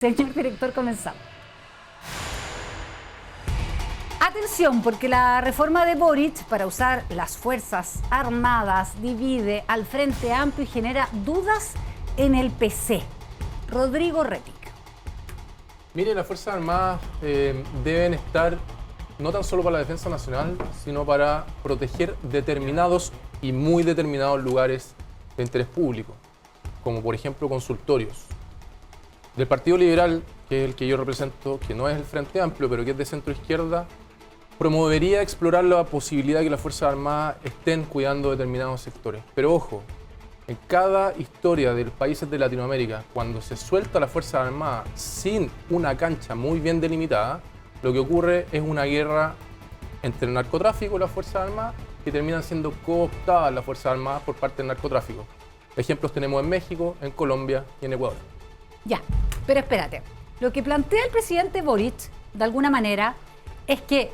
Señor director, comenzamos. Atención, porque la reforma de Boric para usar las Fuerzas Armadas divide al Frente Amplio y genera dudas en el PC. Rodrigo Rettig. Mire, las Fuerzas Armadas deben estar no tan solo para la defensa nacional, sino para proteger determinados y muy determinados lugares de interés público, como por ejemplo consultorios. Del Partido Liberal, que es el que yo represento, que no es el Frente Amplio, pero que es de centro izquierda, promovería explorar la posibilidad de que las Fuerzas Armadas estén cuidando determinados sectores. Pero ojo, en cada historia de los países de Latinoamérica, cuando se suelta las Fuerzas Armadas sin una cancha muy bien delimitada, lo que ocurre es una guerra entre el narcotráfico y las Fuerzas Armadas, que terminan siendo cooptadas las Fuerzas Armadas por parte del narcotráfico. Ejemplos tenemos en México, en Colombia y en Ecuador. Ya, pero espérate. Lo que plantea el presidente Boric, de alguna manera, es que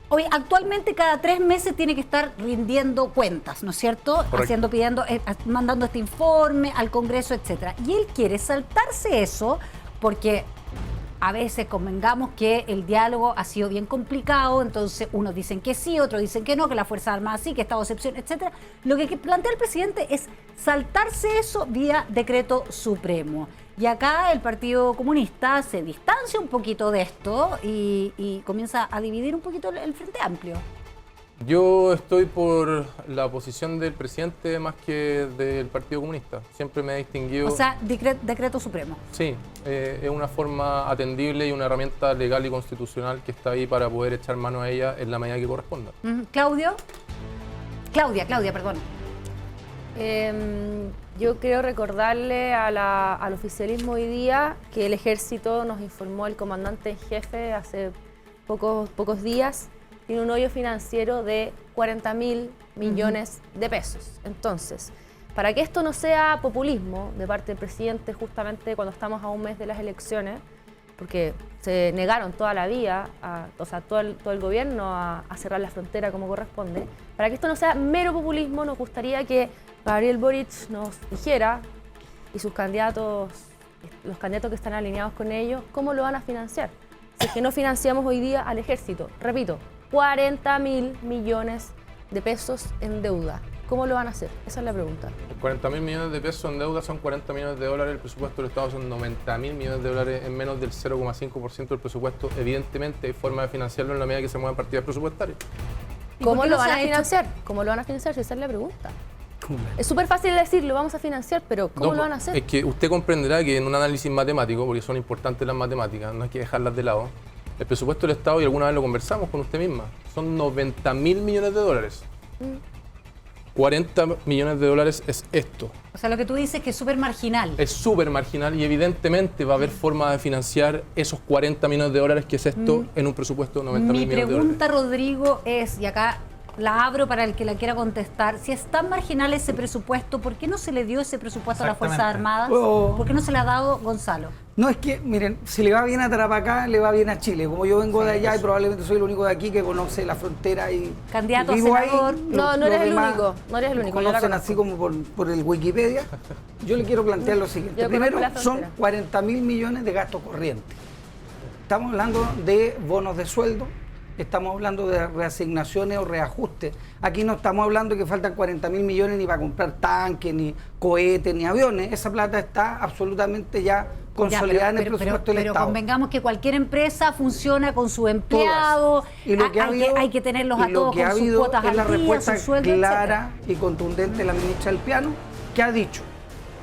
hoy actualmente cada 3 meses tiene que estar rindiendo cuentas, ¿no es cierto? Correcto. Mandando este informe al Congreso, etcétera. Y él quiere saltarse eso porque a veces convengamos que el diálogo ha sido bien complicado, entonces unos dicen que sí, otros dicen que no, que la Fuerza Armada sí, que Estado de excepción, etcétera. Lo que plantea el presidente es saltarse eso vía decreto supremo. Y acá el Partido Comunista se distancia un poquito de esto y comienza a dividir un poquito el Frente Amplio. Yo estoy por la posición del presidente más que del Partido Comunista. Siempre me he distinguido... O sea, decreto supremo. Sí, es una forma atendible y una herramienta legal y constitucional que está ahí para poder echar mano a ella en la medida que corresponda. Claudia, perdón. Yo quiero recordarle al oficialismo hoy día que el ejército, nos informó el comandante en jefe hace pocos días, tiene un hoyo financiero de 40.000 millones de pesos. Entonces, para que esto no sea populismo de parte del presidente justamente cuando estamos a un mes de las elecciones, porque se negaron toda la vía, todo el gobierno a cerrar la frontera como corresponde, para que esto no sea mero populismo, nos gustaría que Gabriel Boric nos dijera, y sus candidatos, los candidatos que están alineados con ellos, cómo lo van a financiar. Si es que no financiamos hoy día al ejército, repito, 40.000 millones de pesos en deuda. ¿Cómo lo van a hacer? Esa es la pregunta. 40.000 millones de pesos en deuda son 40 millones de dólares, el presupuesto del Estado son 90.000 millones de dólares, en menos del 0,5% del presupuesto. Evidentemente hay forma de financiarlo en la medida que se muevan partidas presupuestarias. ¿Cómo lo van a financiar? ¿Cómo lo van a financiar? Esa es la pregunta. Es súper fácil decir, lo vamos a financiar, pero ¿cómo lo van a hacer? Es que usted comprenderá que en un análisis matemático, porque son importantes las matemáticas, no hay que dejarlas de lado, el presupuesto del Estado, y alguna vez lo conversamos con usted misma, son 90.000 millones de dólares. 40 millones de dólares es esto. O sea, lo que tú dices es que es súper marginal. Es súper marginal y evidentemente va a haber forma de financiar esos 40 millones de dólares que es esto en un presupuesto de 90.000 millones de dólares. Mi pregunta, Rodrigo, es, y acá la abro para el que la quiera contestar, si es tan marginal ese presupuesto, ¿por qué no se le dio ese presupuesto a las Fuerzas Armadas? ¿Por qué no se le ha dado, Gonzalo? No, es que, miren, si le va bien a Tarapacá, le va bien a Chile. Como yo vengo de allá y probablemente soy el único de aquí que conoce la frontera y candidato a vivo senador. Ahí, no eres el único. No eres el único. Conocen así como por el Wikipedia. Yo le quiero plantear lo siguiente. Primero, son 40.000 millones de gasto corriente. Estamos hablando de bonos de sueldo. Estamos hablando de reasignaciones o reajustes. Aquí no estamos hablando de que faltan 40.000 millones ni para comprar tanques, ni cohetes, ni aviones. Esa plata está absolutamente ya consolidada en el presupuesto del Estado. Pero convengamos que cualquier empresa funciona con su empleado, hay que tenerlos a todos con sus cuotas al día, la respuesta su sueldo, clara y contundente de la ministra del Piano, que ha dicho,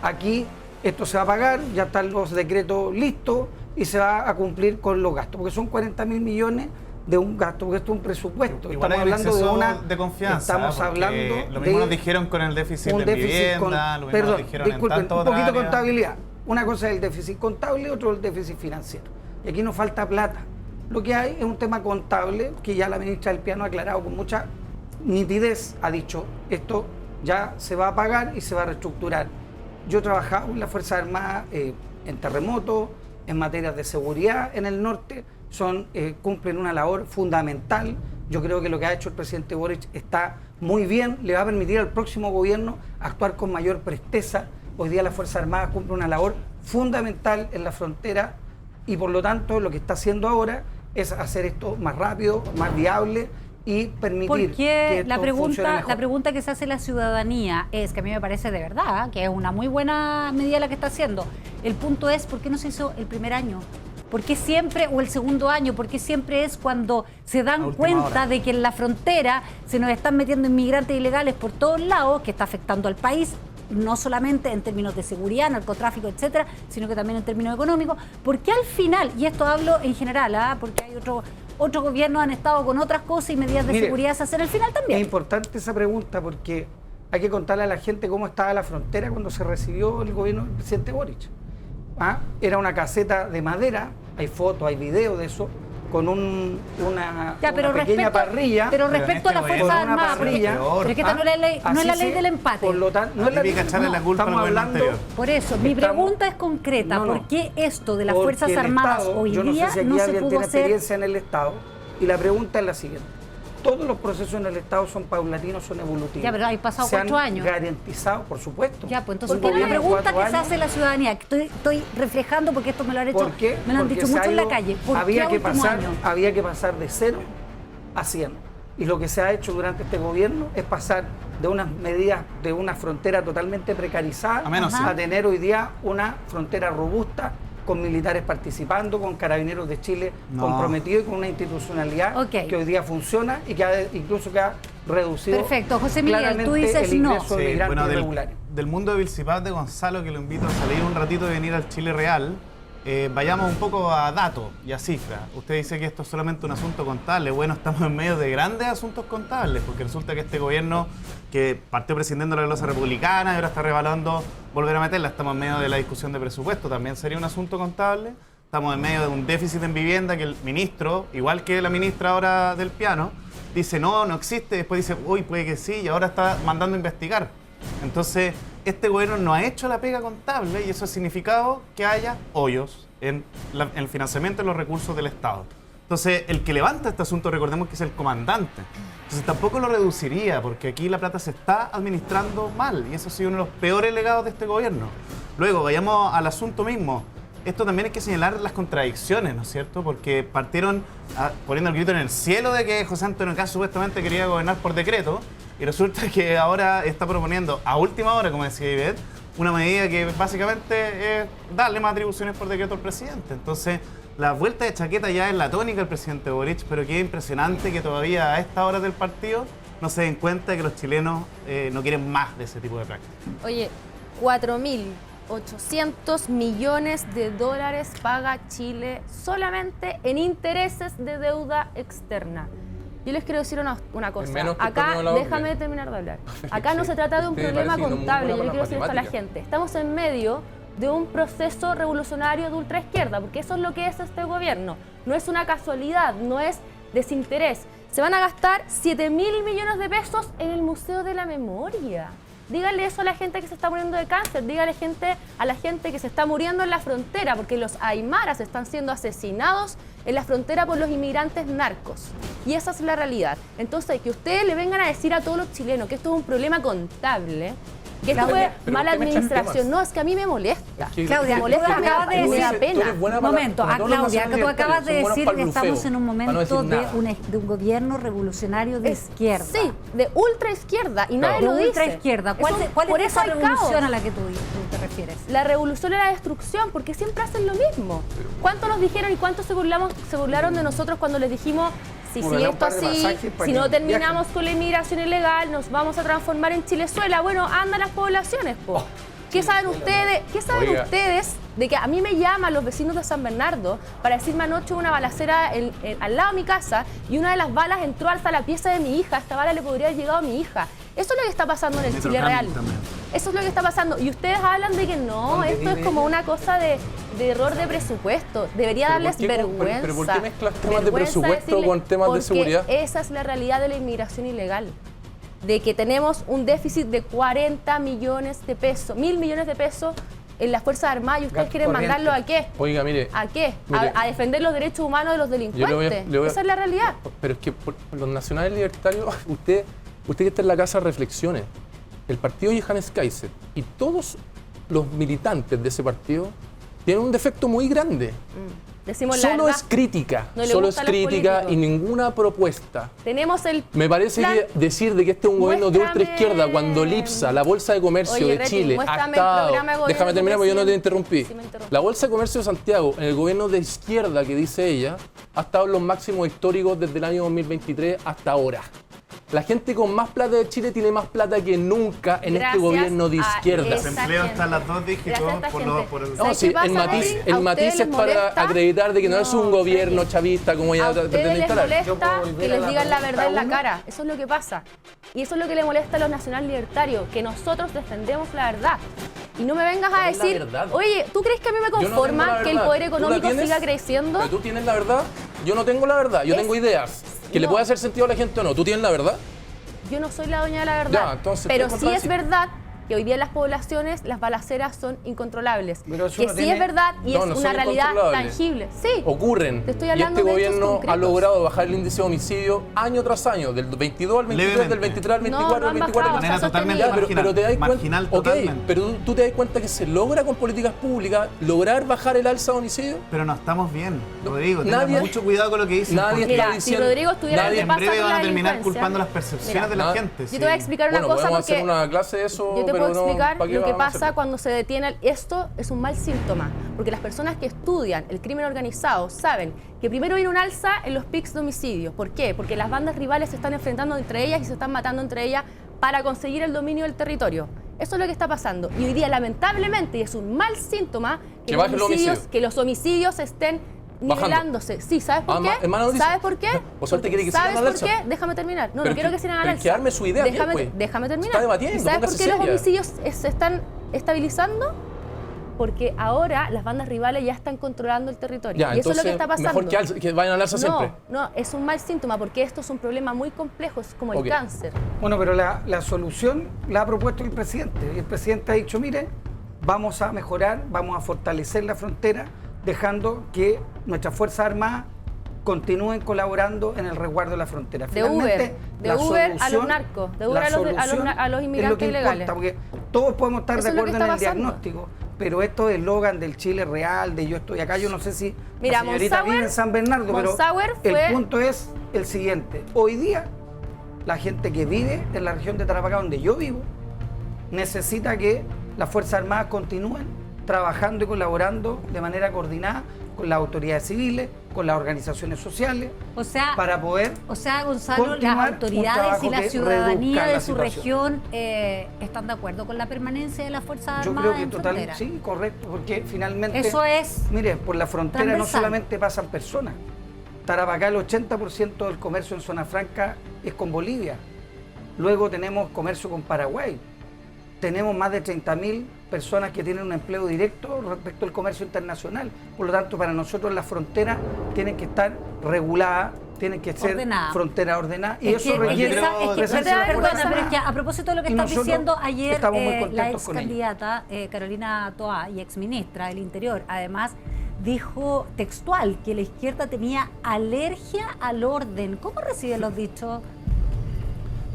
aquí esto se va a pagar, ya están los decretos listos y se va a cumplir con los gastos, porque son 40.000 millones de un gasto, porque esto es un presupuesto. Igual estamos hablando de una de confianza. Estamos hablando lo mismo nos dijeron con el déficit de vivienda, lo mismo nos dijeron disculpen, en tanto un poquito de área. contabilidad. Una cosa es el déficit contable, otro el déficit financiero. Y aquí nos falta plata. Lo que hay es un tema contable que ya la ministra del Piano ha aclarado con mucha nitidez. Ha dicho, esto ya se va a pagar y se va a reestructurar. Yo he trabajado en la Fuerza Armada en terremotos, en materias de seguridad en el norte. Cumplen una labor fundamental. Yo creo que lo que ha hecho el presidente Boric está muy bien, le va a permitir al próximo gobierno actuar con mayor presteza. Hoy día la Fuerza Armada cumple una labor fundamental en la frontera y por lo tanto lo que está haciendo ahora es hacer esto más rápido, más viable y permitir Porque que la esto funcione mejor. pregunta que se hace la ciudadanía es, que a mí me parece de verdad, que es una muy buena medida la que está haciendo. El punto es, ¿por qué no se hizo el primer año? ¿Por qué siempre, o el segundo año, por qué siempre es cuando se dan cuenta de que en la frontera se nos están metiendo inmigrantes ilegales por todos lados, que está afectando al país, no solamente en términos de seguridad, narcotráfico, etcétera, sino que también en términos económicos? Porque al final, y esto hablo en general, porque hay otros gobiernos han estado con otras cosas y medidas de seguridad se hacen al final también. Es importante esa pregunta porque hay que contarle a la gente cómo estaba la frontera cuando se recibió el gobierno del presidente Boric. Era una caseta de madera, hay fotos, hay videos de eso, con una pequeña parrilla. Pero respecto a las Fuerzas Armadas, pero es que esta no es la ley del empate. Por lo tanto, no es la culpa al gobierno anterior. Por eso, mi pregunta es concreta. ¿Por qué esto de las Fuerzas Armadas hoy día no se pudo hacer? Yo no sé si aquí alguien tiene experiencia en el Estado, y la pregunta es la siguiente. Todos los procesos en el Estado son paulatinos, son evolutivos. Ya, pero hay pasado 4 años. Garantizado, por supuesto. Ya, pues entonces, ¿por qué la pregunta que se hace la ciudadanía? Que estoy reflejando porque esto me lo han hecho, me lo han dicho mucho en la calle. Había que pasar de 0 a 100. Y lo que se ha hecho durante este gobierno es pasar de unas medidas, de una frontera totalmente precarizada, a tener hoy día una frontera robusta, con militares participando, con Carabineros de Chile comprometidos y con una institucionalidad que hoy día funciona y que incluso ha reducido. Perfecto, José Miguel, tú dices el no. ingreso de migrantes irregulares. Del mundo de Vilsipaz de Gonzalo, que lo invito a salir un ratito y venir al Chile Real, vayamos un poco a datos y a cifras. Usted dice que esto es solamente un asunto contable. Bueno, estamos en medio de grandes asuntos contables, porque resulta que este gobierno, que partió presidiendo la glosa republicana y ahora está revaluando volver a meterla, estamos en medio de la discusión de presupuesto, también sería un asunto contable. Estamos en medio de un déficit en vivienda que el ministro, igual que la ministra ahora del piano, dice no existe, después dice uy, puede que sí, y ahora está mandando a investigar. Entonces, este gobierno no ha hecho la pega contable y eso ha significado que haya hoyos en el financiamiento de los recursos del Estado. Entonces, el que levanta este asunto, recordemos que es el comandante. Entonces, tampoco lo reduciría, porque aquí la plata se está administrando mal y eso ha sido uno de los peores legados de este gobierno. Luego, vayamos al asunto mismo. Esto también hay que señalar las contradicciones, ¿no es cierto? Porque partieron poniendo el grito en el cielo de que José Antonio Kast supuestamente quería gobernar por decreto y resulta que ahora está proponiendo a última hora, como decía Ivette, una medida que básicamente es darle más atribuciones por decreto al presidente. Entonces, la vuelta de chaqueta ya es la tónica del presidente Boric, pero qué impresionante que todavía a esta hora del partido no se den cuenta de que los chilenos no quieren más de ese tipo de prácticas. Oye, 4.800 millones de dólares paga Chile solamente en intereses de deuda externa. Yo les quiero decir una cosa. Acá, déjame terminar de hablar. Acá no se trata de un problema contable. Yo le quiero decir esto a la gente. Estamos en medio de un proceso revolucionario de ultraizquierda, porque eso es lo que es este gobierno. No es una casualidad, no es desinterés. Se van a gastar 7.000 millones de pesos en el Museo de la Memoria. Díganle eso a la gente que se está muriendo de cáncer, díganle a la gente que se está muriendo en la frontera, porque los aymaras están siendo asesinados en la frontera por los inmigrantes narcos. Y esa es la realidad. Entonces, que ustedes le vengan a decir a todos los chilenos que esto es un problema contable, que esto fue mala administración. No, es que a mí me molesta. Claudia, me molesta, tú acabas de decir, me da pena. Un momento, Claudia, que tú acabas de decir que estamos en un momento de un gobierno revolucionario de izquierda. Sí, de ultraizquierda, y nadie lo dice. Ultraizquierda. ¿Cuál es esa revolución a la que tú te refieres? La revolución es la destrucción, porque siempre hacen lo mismo. ¿Cuánto nos dijeron y cuánto se burlaron de nosotros cuando les dijimos si sigue esto así, si no terminamos con la inmigración ilegal, nos vamos a transformar en Chilezuela? Bueno, anda las poblaciones, po. ¿Qué saben ustedes? ¿Qué saben ustedes de que a mí me llaman los vecinos de San Bernardo para decirme anoche una balacera al lado de mi casa y una de las balas entró hasta la pieza de mi hija? Esta bala le podría haber llegado a mi hija. Eso es lo que está pasando en el Chile real. Eso es lo que está pasando. Y ustedes hablan de que no, esto es como una cosa de error de presupuesto. Debería darles vergüenza. ¿Pero por qué mezclas temas de presupuesto con temas de seguridad? Esa es la realidad de la inmigración ilegal. De que tenemos un déficit de 40 millones de pesos, 1.000 millones de pesos en las Fuerzas Armadas, y ustedes quieren mandarlo ¿a qué? Oiga, mire. ¿A qué? Mire, ¿A defender los derechos humanos de los delincuentes? Esa es la realidad. Pero es que por los nacionales libertarios, usted que está en la casa, reflexione. El partido Johannes Kaiser y todos los militantes de ese partido tiene un defecto muy grande. Decimos la Solo verdad. es crítica, No le solo es gusta a los crítica y políticos. ninguna propuesta. Tenemos el Me parece plan. que decir de que este es un gobierno de Muéstrame. ultraizquierda cuando Lipsa, la Bolsa de Comercio Oye, de Reti, Chile, ha muéstrame el estado... programa de gobierno Déjame de terminar porque yo no te presidente. interrumpí. Sí, me interrumpí. La Bolsa de Comercio de Santiago, en el gobierno de izquierda que dice ella, ha estado en los máximos históricos desde el año 2023 hasta ahora. La gente con más plata de Chile tiene más plata que nunca en este Gracias gobierno de a izquierda. esa Desempleo gente. está en las dos dígitos Gracias a esta por gente. por el... No, ¿Sabes sí, qué pasa, el matiz, Freddy? el ¿A matiz ustedes es les para molesta? acreditar de que no, es un gobierno Freddy. chavista como ella A ustedes pretende les instalar. Yo molesta puedo volver que a les la digan la pregunta verdad en la uno. cara. Eso es lo que pasa. Y eso es lo que le molesta a los nacional libertarios, que nosotros defendemos la verdad. Y no me vengas a ¿Cuál es la decir, verdad? oye, ¿tú crees que a mí me Yo no tengo conforma la que el verdad. poder ¿Tú la económico tienes? siga creciendo? ¿Pero tú tienes la verdad? Yo no tengo la verdad, yo Es- tengo ideas. Que le no. puede hacer sentido a la gente o no. ¿Tú tienes la verdad? Yo no soy la dueña de la verdad. Ya, entonces, pero ¿qué sí es contradecir? verdad que hoy día en las poblaciones las balaceras son incontrolables. Pero eso Que no sí tiene- es verdad y No, es no una son realidad incontrolables. tangible. Sí. Ocurren. Te estoy Y hablando este de hechos gobierno ha concretos. logrado bajar el índice de homicidio año tras año, del 22 al 23, Levemente. del 23 al 24, No, no del han 24 al bajado, De manera está totalmente Ya, sostenido. pero te das cuenta, marginal ok, totalmente. pero tú te das cuenta que se logra con políticas públicas lograr bajar el alza de homicidio. Pero no estamos bien, No, Rodrigo. Tengan nadie- mucho cuidado con lo que dicen. nadie porque está Mira, si diciendo- Rodrigo estuviera nadie- en en pasa breve con van a la terminar delincuencia. culpando las percepciones Mira, de la nada. gente. Yo sí. te voy a explicar una Bueno, cosa podemos porque hacer una clase de eso, yo te pero puedo no, explicar ¿para qué lo que vamos a pasa hacerlo? cuando se detiene. Esto es un mal síntoma, porque las personas que estudian el crimen organizado saben que primero viene un alza en los pics de homicidios. ¿Por qué? Porque las bandas rivales se están enfrentando entre ellas y se están matando entre ellas para conseguir el dominio del territorio. Eso es lo que está pasando. Y hoy día, lamentablemente, y es un mal síntoma Que bajen los homicidios. que los homicidios estén Bajando. nivelándose. Sí, ¿sabes por Ah, qué? es mala noticia. ¿Sabes por qué? O sea, ¿usted quiere que ¿Sabes sigan al por qué? alza? Déjame terminar. No, Pero no quiero que- que sigan al pero alza. que arme su idea, Déjame, pues. déjame terminar. Está debatiendo, ¿Y sabes por póngase qué los seria. homicidios se están estabilizando? Porque ahora las bandas rivales ya están controlando el territorio. Ya, y eso es lo que entonces, está pasando. mejor que vayan al alza siempre. No, es un mal síntoma porque esto es un problema muy complejo, es como Ok. el cáncer. Bueno, pero la solución la ha propuesto el presidente. Y el presidente ha dicho, mire, vamos a mejorar, vamos a fortalecer la frontera, dejando que nuestras Fuerzas Armadas continúen colaborando en el resguardo de la frontera. De Uber la a los solución- narcos, de Uber la a los solución a los es inmigrantes lo que ilegales. importa, porque todos podemos estar Eso de es lo que acuerdo en el está pasando. diagnóstico, pero estos eslogan del Chile real, de yo estoy acá, yo no sé si Mira, la señorita Monsáuer- vive en San Bernardo, Monsáuer pero fue- el punto es el siguiente. Hoy día, la gente que vive en la región de Tarapacá, donde yo vivo, necesita que las Fuerzas Armadas continúen trabajando y colaborando de manera coordinada con las autoridades civiles, con las organizaciones sociales, O sea, para poder Gonzalo, continuar las un autoridades trabajo y la que ciudadanía reduzca de la su situación. región están de acuerdo con la permanencia de las Fuerzas Yo Armadas creo que en total, frontera. sí, correcto, porque finalmente... Eso es Mire, por la frontera no transversal. solamente pasan personas. Tarapacá, el 80% del comercio en zona franca es con Bolivia. Luego tenemos comercio con Paraguay. Tenemos más de 30.000 personas que tienen un empleo directo respecto al comercio internacional. Por lo tanto, para nosotros las fronteras tienen que estar reguladas, tienen que ser Ordenadas. fronteras ordenadas. Y Es eso que- requiere es que, presencia de las perdona, Fuerzas pero es que Armadas. a propósito de lo que Y estás nosotros diciendo ayer, estamos muy la contentos ex con ello. candidata Carolina Toá y ex ministra del Interior, además dijo textual que la izquierda tenía alergia al orden. ¿Cómo recibe los dichos?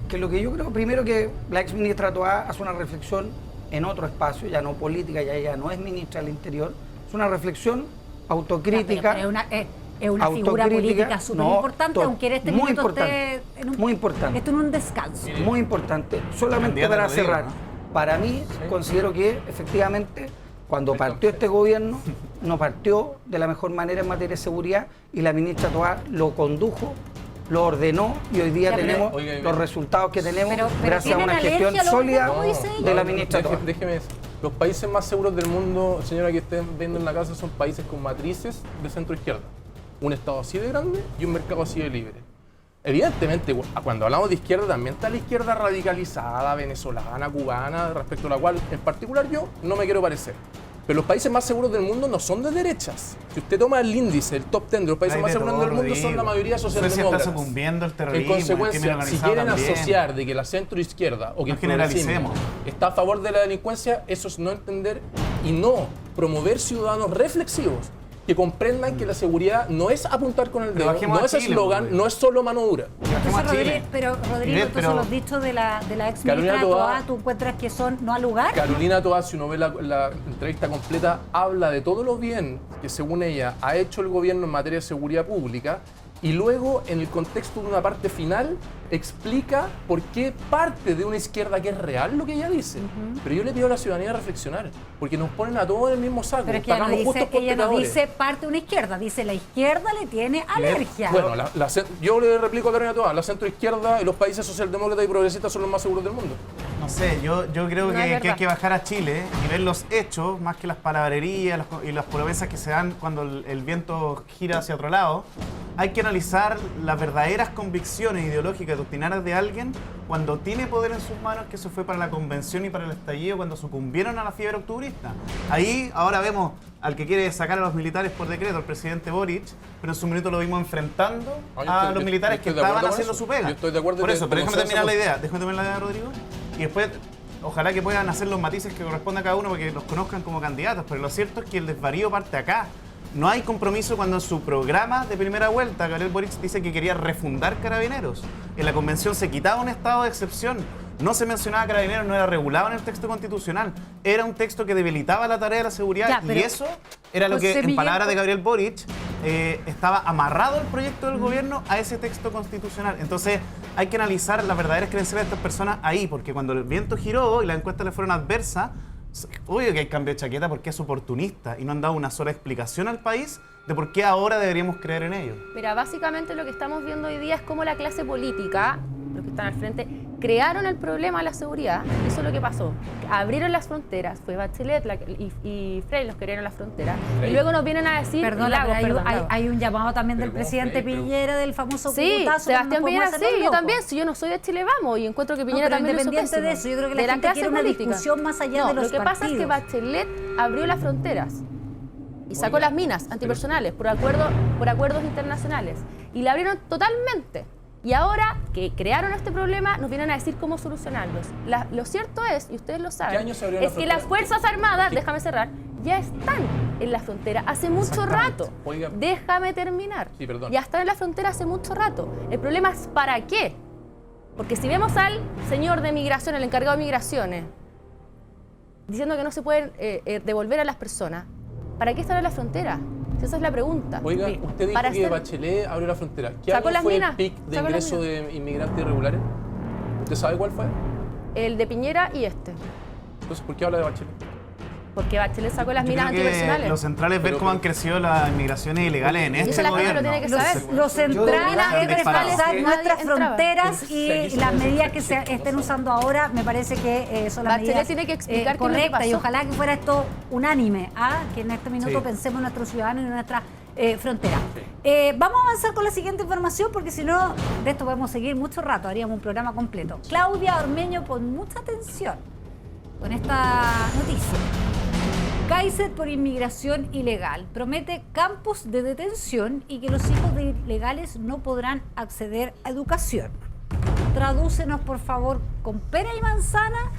Que lo que yo creo, primero que la ex ministra Toá hace una reflexión en otro espacio, ya no política, ya ella no es ministra del Interior, es una reflexión autocrítica. Pero es una figura autocrítica, política súper no, importante, aunque en este muy minuto importante, esté en un, muy importante. esté en un descanso. Muy importante. Solamente Candidata para Rodrigo, cerrar, ¿no? para mí considero que efectivamente cuando partió este gobierno no partió de la mejor manera en materia de seguridad y la ministra Toá lo condujo, lo ordenó y hoy día Ya, pero- tenemos Oiga, los resultados que tenemos pero gracias a ¿tienen una alergia gestión al orden, sólida como dice ella? de la ministra Toá. Déjeme decir, los países más seguros del mundo, señora, que estén viendo en la casa, son países con matrices de centro-izquierda. Un Estado así de grande y un mercado así de libre. Evidentemente, cuando hablamos de izquierda, también está la izquierda radicalizada, venezolana, cubana, respecto a la cual, en particular, yo no me quiero parecer. Pero los países más seguros del mundo no son de derechas. Si usted toma el índice, el top 10 de los países Hay más de seguros todo, del mundo, son la Rodrigo. mayoría Suecia socialdemócratas. está sucumbiendo al En terrorismo, al crimen consecuencia, si organizado quieren también. asociar de que la centroizquierda o que No el progresismo generalicemos. está a favor de la delincuencia, eso es no entender y no promover ciudadanos reflexivos. que comprendan que la seguridad no es apuntar con el Pero dedo, bajemos no a es Chile, eslogan, pues. no es solo mano dura. Bajemos a Chile. Rodrigo, Miguel, entonces los dichos de la ex Carolina ministra Toá- Toá, ¿tú encuentras que son no al lugar? Carolina Toá, si uno ve la entrevista completa, habla de todo lo bien que, según ella, ha hecho el gobierno en materia de seguridad pública y luego, en el contexto de una parte final, explica por qué parte de una izquierda que es real lo que ella dice. Pero yo le pido a la ciudadanía reflexionar, porque nos ponen a todos en el mismo saco. Pero es que Pagamos justos por ella no pecadores. dice parte de una izquierda, dice la izquierda le tiene alergia. Bueno, yo le replico a Carolina Toá, la centroizquierda y los países socialdemócratas y progresistas son los más seguros del mundo. No sé, yo creo No, es que verdad. hay que bajar a Chile y ver los hechos, más que las palabrerías y las promesas que se dan cuando el viento gira hacia otro lado. Hay que analizar las verdaderas convicciones ideológicas doctrinarias de alguien cuando tiene poder en sus manos, que eso fue para la convención y para el estallido, cuando sucumbieron a la fiebre octubrista. Ahí ahora vemos al que quiere sacar a los militares por decreto, el presidente Boric, pero en su minuto lo vimos enfrentando a los militares que estaban haciendo su pega. Yo estoy de acuerdo. Por eso, pero déjame terminar la idea. idea, Rodrigo. Y después, ojalá que puedan hacer los matices que corresponda a cada uno para que los conozcan como candidatos. Pero lo cierto es que el desvarío parte acá. No hay compromiso cuando en su programa de primera vuelta Gabriel Boric dice que quería refundar Carabineros. En la convención se quitaba un estado de excepción. No se mencionaba Carabineros, no era regulado en el texto constitucional. Era un texto que debilitaba la tarea de la seguridad Ya, y pero, eso era lo que, José en Miguel, palabras de Gabriel Boric, estaba amarrado el proyecto del gobierno a ese texto constitucional. Entonces hay que analizar las verdaderas credenciales de estas personas ahí, porque cuando el viento giró y las encuestas le fueron adversas, obvio que hay cambio de chaqueta porque es oportunista y no han dado una sola explicación al país de por qué ahora deberíamos creer en ellos. Mira, básicamente lo que estamos viendo hoy día es cómo la clase política, los que están al frente, crearon el problema de la seguridad. Eso es lo que pasó. Abrieron las fronteras, fue Bachelet y Frey los que abrieron las fronteras. Frey. Y luego nos vienen a decir... Perdona, Lagos, pero Lagos. hay un llamado también Pero del ¿cómo presidente Frey? Piñera del famoso Sí, Cúcutazo, Sebastián no nos Piñera podemos sí, hacer yo locos. también, si yo no soy de Chile Vamos, y encuentro que No, Piñera pero también lo hizo independiente de pésimo. eso, yo creo que la De gente clase quiere una política. discusión más allá No, de los lo que pasa es que partidos. Bachelet abrió las fronteras y sacó Oiga, las minas antipersonales por acuerdos internacionales y la abrieron totalmente. Y ahora que crearon este problema, nos vienen a decir cómo solucionarlos. Lo cierto es, y ustedes lo saben, ¿Qué año se abrieron es las que las fronteras? Fuerzas Armadas, ¿Qué? déjame cerrar, ya están en la frontera hace mucho Exactamente. rato. Oiga. Déjame terminar. Sí, perdón. Ya están en la frontera hace mucho rato. El problema es ¿para qué? Porque si vemos al señor de migración, el encargado de migraciones, diciendo que no se pueden devolver a las personas, ¿para qué están en la frontera? Si esa es la pregunta. Oiga, usted dijo Para que hacer- Bachelet abrió la frontera. ¿Qué Sacó año las fue minas, el pic de sacó las ingreso de inmigrantes irregulares? ¿Usted sabe cuál fue? El de Piñera y este. Entonces, ¿por qué habla de Bachelet? Porque Bachelet sacó las Yo minas creo que antipersonales. lo central es ver Pero- cómo han crecido las inmigraciones ilegales en eso este la gente gobierno. lo tiene que saber. Lo central Yo- es disparado. reforzar Nadie nuestras entraba. fronteras y las medidas que se estén usando ahora me parece que son las Bachelet medidas tiene que explicar qué es lo que correctas y pasó. ojalá que fuera esto unánime, que en este minuto Sí. pensemos en nuestros ciudadanos y en nuestra frontera. Vamos a avanzar con la siguiente información porque si no, de esto podemos seguir mucho rato, haríamos un programa completo. Claudia Ormeño, pon mucha atención con esta noticia. Kaiser por inmigración ilegal promete campos de detención y que los hijos de ilegales no podrán acceder a educación. Tradúcenos, por favor, con pera y manzana,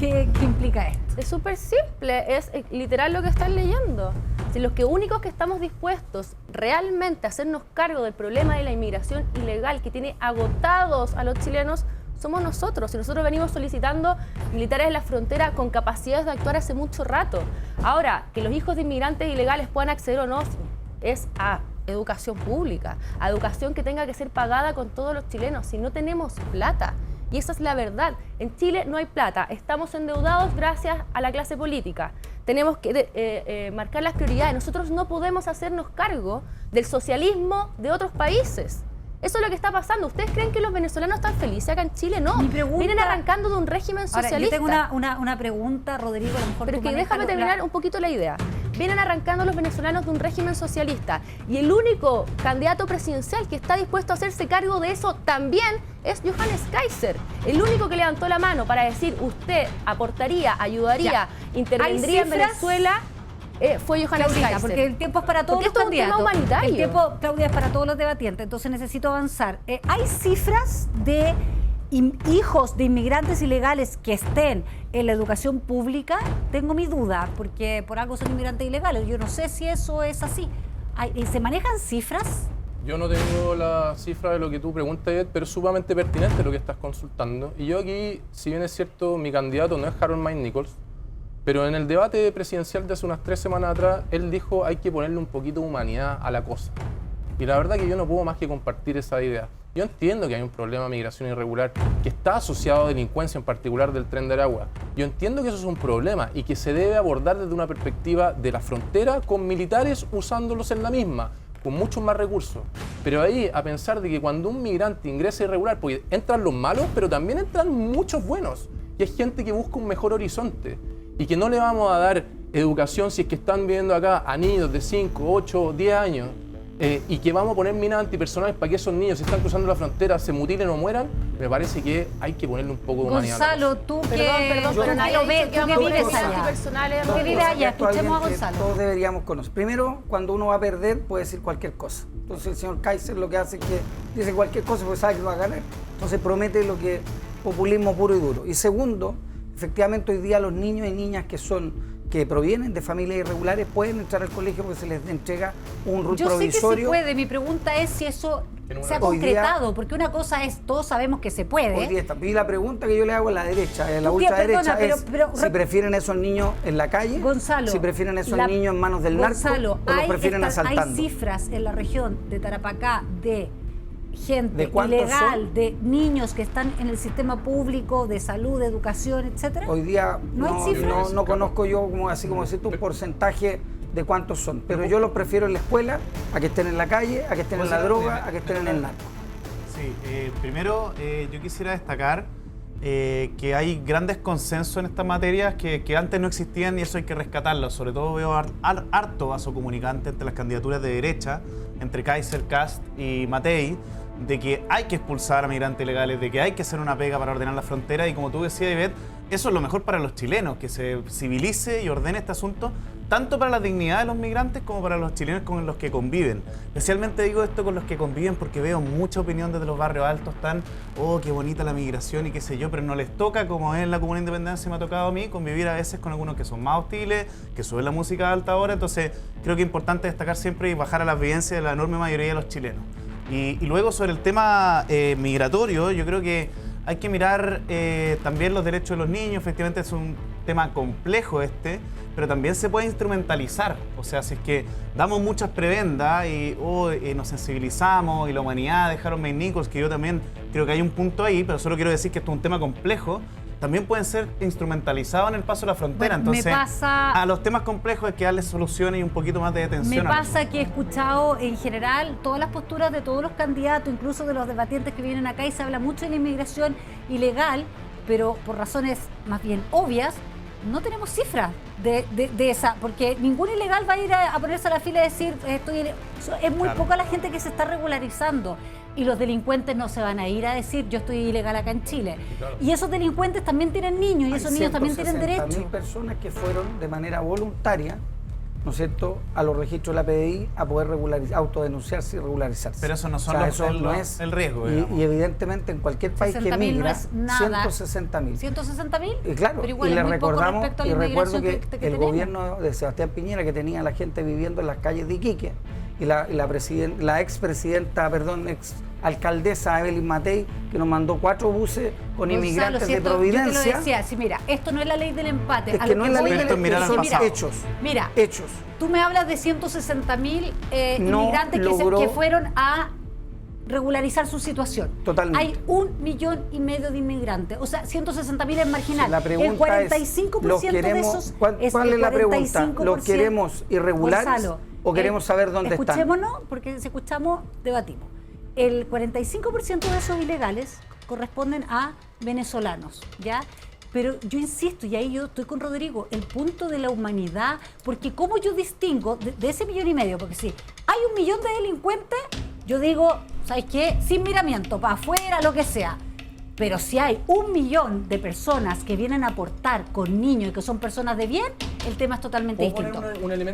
¿qué implica esto? Es súper simple, es literal lo que están leyendo. Si los únicos que estamos dispuestos realmente a hacernos cargo del problema de la inmigración ilegal que tiene agotados a los chilenos, somos nosotros. Y nosotros venimos solicitando militares en la frontera con capacidades de actuar hace mucho rato. Ahora, que los hijos de inmigrantes ilegales puedan acceder o no, es a educación pública, a educación que tenga que ser pagada con todos los chilenos. Si no tenemos plata, y esa es la verdad, en Chile no hay plata, estamos endeudados gracias a la clase política. Tenemos que marcar las prioridades. Nosotros no podemos hacernos cargo del socialismo de otros países. Eso es lo que está pasando. ¿Ustedes creen que los venezolanos están felices acá en Chile? No. Mi pregunta- Vienen arrancando de un régimen Ahora, socialista. yo tengo una pregunta, Rodrigo, a lo mejor Pero tú que manejas déjame la- terminar un poquito la idea. Vienen arrancando los venezolanos de un régimen socialista y el único candidato presidencial que está dispuesto a hacerse cargo de eso también es Johannes Kaiser. El único que levantó la mano para decir usted aportaría, ayudaría, Ya. intervendría en ¿Hay cifras? Venezuela fue Johannes Claudita, Kaiser. porque el tiempo es para todos Porque los esto es un tema candidatos. humanitario. El tiempo, Claudia, es para todos los debatientes, entonces necesito avanzar. ¿Hay cifras de hijos de inmigrantes ilegales que estén en la educación pública? Tengo mi duda, porque por algo son inmigrantes ilegales. Yo no sé si eso es así. ¿Se manejan cifras? Yo no tengo la cifra de lo que tú preguntas, Ivette, pero es sumamente pertinente lo que estás consultando. Y yo aquí, si bien es cierto, mi candidato no es Harold Mike Nichols, pero en el debate presidencial de hace unas 3 semanas atrás, él dijo hay que ponerle un poquito de humanidad a la cosa. Y la verdad que yo no puedo más que compartir esa idea. Yo entiendo que hay un problema de migración irregular que está asociado a delincuencia, en particular del Tren de Aragua. Yo entiendo que eso es un problema y que se debe abordar desde una perspectiva de la frontera con militares usándolos en la misma, con muchos más recursos. Pero ahí, a pensar de que cuando un migrante ingresa irregular, pues entran los malos, pero también entran muchos buenos. Y es gente que busca un mejor horizonte y que no le vamos a dar educación si es que están viviendo acá a niños de 5, 8, 10 años. Y que vamos a poner minas antipersonales para que esos niños, si están cruzando la frontera, se mutilen o mueran, me parece que hay que ponerle un poco de humanidad. Gonzalo, tú que Perdón, pero nadie lo ha ves, dicho que tú que vamos a vives poner allá. antipersonales. Tú que vives allá, escuchemos a Que Gonzalo. todos deberíamos conocer. Primero, cuando uno va a perder, puede decir cualquier cosa. Entonces el señor Kaiser lo que hace es que dice cualquier cosa porque sabe que no va a ganar. Entonces promete lo que populismo puro y duro. Y segundo, efectivamente hoy día los niños y niñas que provienen de familias irregulares pueden entrar al colegio porque se les entrega un rol Yo sé que se provisorio. puede, mi pregunta es si eso se ha Hoy día- concretado, porque una cosa es, todos sabemos que se puede. Hoy día está. Y la pregunta que yo le hago a la derecha, a la ¿Tú qué? ultraderecha, Perdona, es pero- si prefieren esos niños en la calle, Gonzalo, si prefieren esos la- niños en manos del Gonzalo, narco o los prefieren hay asaltando. cifras en la región de Tarapacá de gente ¿De cuántos ilegal, son? de niños que están en el sistema público, de salud, de educación, etcétera. Hoy día ¿No hay no, cifras? no conozco yo, así como decir, un porcentaje de cuántos son, pero yo los prefiero en la escuela a que estén en la calle, a que estén en la droga, a que estén en el narco. Sí, primero yo quisiera destacar que hay grandes consensos en estas materias que antes no existían y eso hay que rescatarlo. Sobre todo veo harto vaso comunicante entre las candidaturas de derecha, entre Kaiser, Kast y Matei, de que hay que expulsar a migrantes ilegales, de que hay que hacer una pega para ordenar la frontera y como tú decías, Ivette, eso es lo mejor para los chilenos, que se civilice y ordene este asunto, tanto para la dignidad de los migrantes como para los chilenos con los que conviven. Especialmente digo esto con los que conviven porque veo mucha opinión desde los barrios altos, tan, oh, qué bonita la migración y qué sé yo, pero no les toca, como es en la Comuna Independencia me ha tocado a mí, convivir a veces con algunos que son más hostiles, que suben la música a alta hora, entonces creo que es importante destacar siempre y bajar a las vivencias de la enorme mayoría de los chilenos. Y luego sobre el tema migratorio, yo creo que hay que mirar también los derechos de los niños. Efectivamente es un tema complejo pero también se puede instrumentalizar. O sea, si es que damos muchas prebendas y nos sensibilizamos y la humanidad de Harold Mike Nichols, que yo también creo que hay un punto ahí, pero solo quiero decir que esto es un tema complejo, también pueden ser instrumentalizados en el paso de la frontera. Bueno, me entonces, pasa- a los temas complejos hay que darles soluciones y un poquito más de Me detención. pasa que he escuchado en general todas las posturas de todos los candidatos, incluso de los debatientes que vienen acá, y se habla mucho de la inmigración ilegal, pero por razones más bien obvias, no tenemos cifras de esa, porque ningún ilegal va a ir a ponerse a la fila y decir, es muy Claro. poca la gente que se está regularizando. Y los delincuentes no se van a ir a decir, yo estoy ilegal acá en Chile. Claro. Y esos delincuentes también tienen niños, y esos niños también tienen 160.000 derecho. personas que fueron de manera voluntaria, ¿no es cierto?, a los registros de la PDI a poder autodenunciarse y regularizarse. Pero eso no son el riesgo, Y digamos. evidentemente en cualquier país que 60.000 no migra, es nada. 160.000. 160.000, Y claro, pero igual y es le muy poco recordamos, respecto a y la recuerdo inmigración que, que el tenemos. gobierno de Sebastián Piñera, que tenía a la gente viviendo en las calles de Iquique, y la expresidenta, ex alcaldesa Evelyn Matei, que nos mandó 4 buses con Gonzalo, inmigrantes de siento, yo te lo Providencia. decía, sí, mira, esto no es la ley del empate. Es a que lo no es la voy- ley Esto es mirar al son pasado. hechos. Mira, Hechos. tú me hablas de 160.000 No inmigrantes logró- que fueron a regularizar su situación. Totalmente. Hay 1,5 millones de inmigrantes, o sea, 160.000 es marginal. Sí, la pregunta el 45% es, ¿los queremos, de esos ¿cuál es es el la pregunta? 45%. ¿Los queremos irregulares Gonzalo, o queremos saber dónde están? Escuchémonos, porque si escuchamos, debatimos. El 45% de esos ilegales corresponden a venezolanos, ¿ya? Pero yo insisto, y ahí yo estoy con Rodrigo, el punto de la humanidad, porque cómo yo distingo de ese 1,5 millones, porque si hay 1 millón de delincuentes, yo digo, ¿sabes qué? Sin miramiento, para afuera, lo que sea. Pero si hay 1 millón de personas que vienen a aportar con niños y que son personas de bien, el tema es totalmente ¿Puedo poner distinto. un elemento